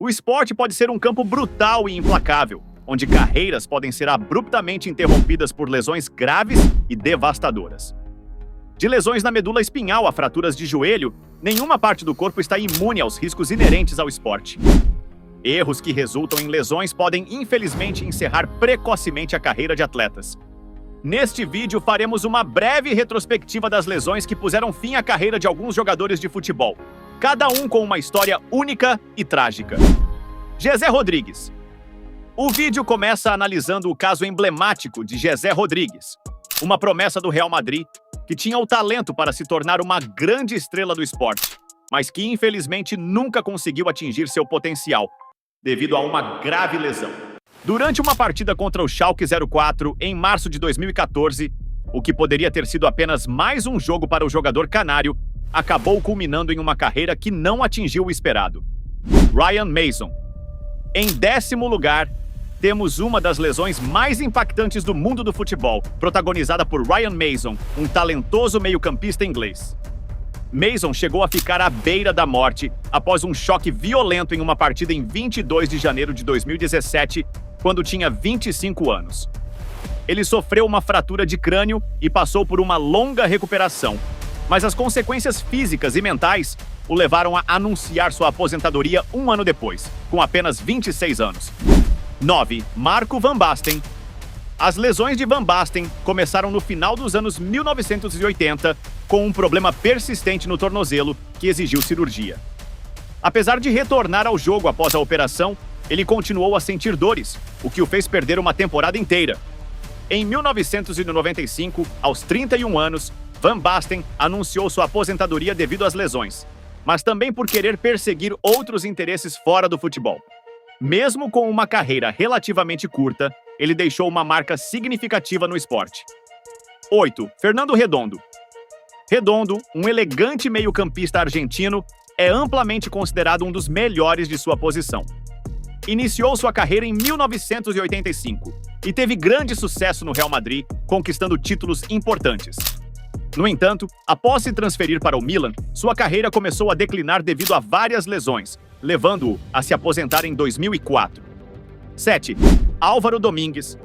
O esporte pode ser um campo brutal e implacável, onde carreiras podem ser abruptamente interrompidas por lesões graves e devastadoras. De lesões na medula espinhal a fraturas de joelho, nenhuma parte do corpo está imune aos riscos inerentes ao esporte. Erros que resultam em lesões podem, infelizmente, encerrar precocemente a carreira de atletas. Neste vídeo, faremos uma breve retrospectiva das lesões que puseram fim à carreira de alguns jogadores de futebol, cada um com uma história única e trágica. Jezé Rodrigues. O vídeo começa analisando o caso emblemático de Jezé Rodrigues, uma promessa do Real Madrid que tinha o talento para se tornar uma grande estrela do esporte, mas que infelizmente nunca conseguiu atingir seu potencial, devido a uma grave lesão. Durante uma partida contra o Schalke 04 em março de 2014, o que poderia ter sido apenas mais um jogo para o jogador canário, acabou culminando em uma carreira que não atingiu o esperado. Ryan Mason. Em 10º lugar, temos uma das lesões mais impactantes do mundo do futebol, protagonizada por Ryan Mason, um talentoso meio-campista inglês. Mason chegou a ficar à beira da morte após um choque violento em uma partida em 22 de janeiro de 2017, quando tinha 25 anos. Ele sofreu uma fratura de crânio e passou por uma longa recuperação, mas as consequências físicas e mentais o levaram a anunciar sua aposentadoria um ano depois, com apenas 26 anos. 9. Marco Van Basten. As lesões de Van Basten começaram no final dos anos 1980, com um problema persistente no tornozelo que exigiu cirurgia. Apesar de retornar ao jogo após a operação, ele continuou a sentir dores, o que o fez perder uma temporada inteira. Em 1995, aos 31 anos, Van Basten anunciou sua aposentadoria devido às lesões, mas também por querer perseguir outros interesses fora do futebol. Mesmo com uma carreira relativamente curta, ele deixou uma marca significativa no esporte. 8. Fernando Redondo. Redondo, um elegante meio-campista argentino, é amplamente considerado um dos melhores de sua posição. Iniciou sua carreira em 1985 e teve grande sucesso no Real Madrid, conquistando títulos importantes. No entanto, após se transferir para o Milan, sua carreira começou a declinar devido a várias lesões, levando-o a se aposentar em 2004. 7. Álvaro Domingues.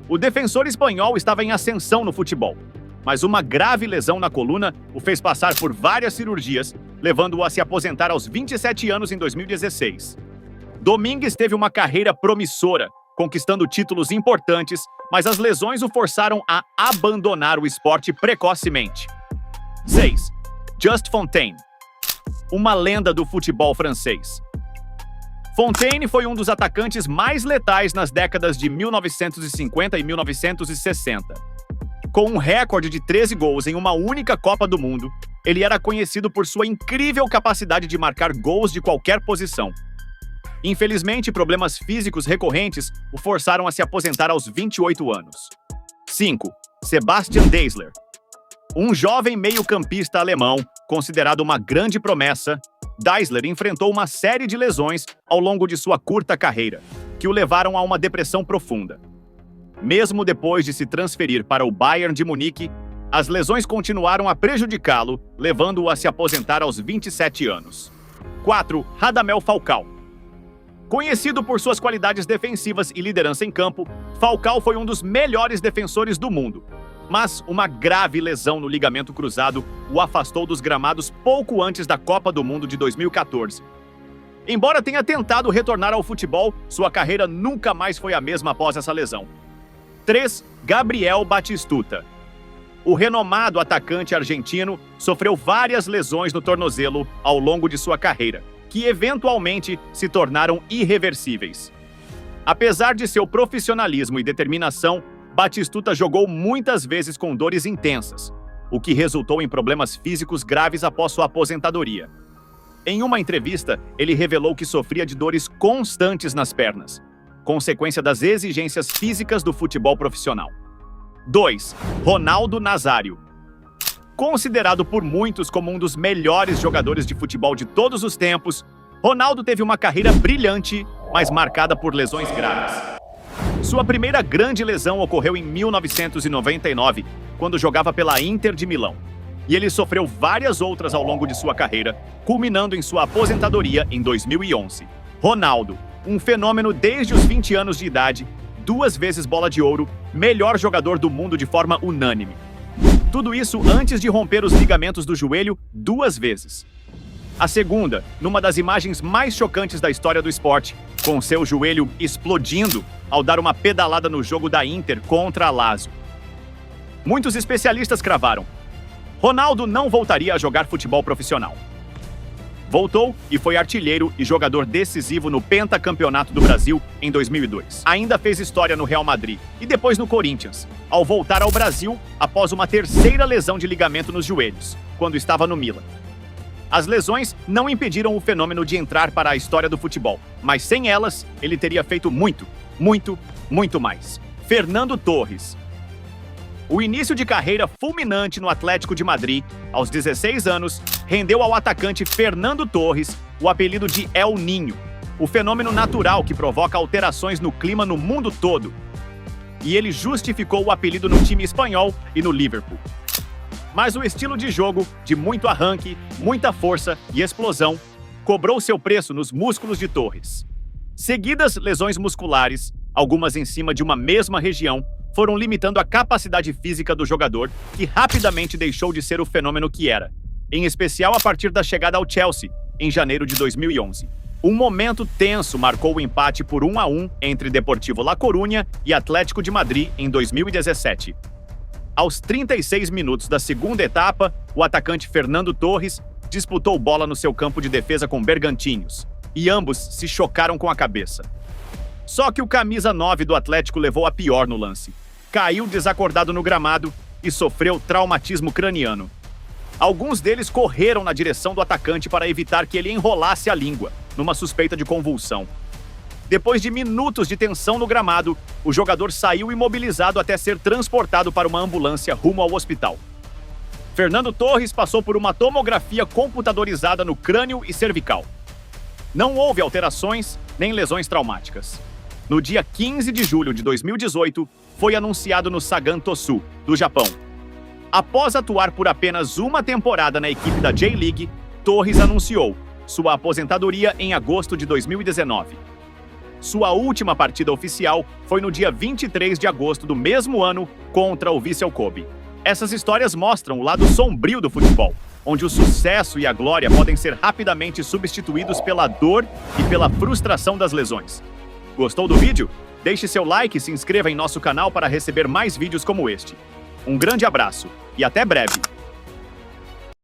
O defensor espanhol estava em ascensão no futebol, mas uma grave lesão na coluna o fez passar por várias cirurgias, levando-o a se aposentar aos 27 anos em 2016. Domingues teve uma carreira promissora, conquistando títulos importantes, mas as lesões o forçaram a abandonar o esporte precocemente. 6. Just Fontaine. Uma lenda do futebol francês. Fontaine foi um dos atacantes mais letais nas décadas de 1950 e 1960. Com um recorde de 13 gols em uma única Copa do Mundo, ele era conhecido por sua incrível capacidade de marcar gols de qualquer posição. Infelizmente, problemas físicos recorrentes o forçaram a se aposentar aos 28 anos. 5. Sebastian Daisler. Um jovem meio-campista alemão, considerado uma grande promessa, Daisler enfrentou uma série de lesões ao longo de sua curta carreira, que o levaram a uma depressão profunda. Mesmo depois de se transferir para o Bayern de Munique, as lesões continuaram a prejudicá-lo, levando-o a se aposentar aos 27 anos. 4. Radamel Falcao. Conhecido por suas qualidades defensivas e liderança em campo, Falcao foi um dos melhores defensores do mundo. Mas uma grave lesão no ligamento cruzado o afastou dos gramados pouco antes da Copa do Mundo de 2014. Embora tenha tentado retornar ao futebol, sua carreira nunca mais foi a mesma após essa lesão. 3. Gabriel Batistuta. O renomado atacante argentino sofreu várias lesões no tornozelo ao longo de sua carreira, que eventualmente se tornaram irreversíveis. Apesar de seu profissionalismo e determinação, Batistuta jogou muitas vezes com dores intensas, o que resultou em problemas físicos graves após sua aposentadoria. Em uma entrevista, ele revelou que sofria de dores constantes nas pernas, consequência das exigências físicas do futebol profissional. 2. Ronaldo Nazário. Considerado por muitos como um dos melhores jogadores de futebol de todos os tempos, Ronaldo teve uma carreira brilhante, mas marcada por lesões graves. Sua primeira grande lesão ocorreu em 1999, quando jogava pela Inter de Milão. E ele sofreu várias outras ao longo de sua carreira, culminando em sua aposentadoria em 2011. Ronaldo, um fenômeno desde os 20 anos de idade, 2 vezes bola de ouro, melhor jogador do mundo de forma unânime. Tudo isso antes de romper os ligamentos do joelho 2 vezes. A segunda, numa das imagens mais chocantes da história do esporte, com seu joelho explodindo ao dar uma pedalada no jogo da Inter contra a Lazio. Muitos especialistas cravaram: Ronaldo não voltaria a jogar futebol profissional. Voltou e foi artilheiro e jogador decisivo no pentacampeonato do Brasil em 2002. Ainda fez história no Real Madrid e depois no Corinthians, ao voltar ao Brasil após uma 3ª lesão de ligamento nos joelhos, quando estava no Milan. As lesões não impediram o fenômeno de entrar para a história do futebol, mas sem elas, ele teria feito muito, muito, muito mais. Fernando Torres. O início de carreira fulminante no Atlético de Madrid, aos 16 anos, rendeu ao atacante Fernando Torres o apelido de El Niño, o fenômeno natural que provoca alterações no clima no mundo todo. E ele justificou o apelido no time espanhol e no Liverpool. Mas o estilo de jogo, de muito arranque, muita força e explosão, cobrou seu preço nos músculos de Torres. Seguidas lesões musculares, algumas em cima de uma mesma região, foram limitando a capacidade física do jogador, que rapidamente deixou de ser o fenômeno que era, em especial a partir da chegada ao Chelsea, em janeiro de 2011. Um momento tenso marcou o empate por 1-1 entre Deportivo La Coruña e Atlético de Madrid em 2017. Aos 36 minutos da segunda etapa, o atacante Fernando Torres disputou bola no seu campo de defesa com Bergantiños, e ambos se chocaram com a cabeça. Só que o camisa 9 do Atlético levou a pior no lance. Caiu desacordado no gramado e sofreu traumatismo craniano. Alguns deles correram na direção do atacante para evitar que ele enrolasse a língua, numa suspeita de convulsão. Depois de minutos de tensão no gramado, o jogador saiu imobilizado até ser transportado para uma ambulância rumo ao hospital. Fernando Torres passou por uma tomografia computadorizada no crânio e cervical. Não houve alterações nem lesões traumáticas. No dia 15 de julho de 2018, foi anunciado no Sagan Tosu, do Japão. Após atuar por apenas uma temporada na equipe da J-League, Torres anunciou sua aposentadoria em agosto de 2019. Sua última partida oficial foi no dia 23 de agosto do mesmo ano contra o Vissel Kobe. Essas histórias mostram o lado sombrio do futebol, onde o sucesso e a glória podem ser rapidamente substituídos pela dor e pela frustração das lesões. Gostou do vídeo? Deixe seu like e se inscreva em nosso canal para receber mais vídeos como este. Um grande abraço e até breve!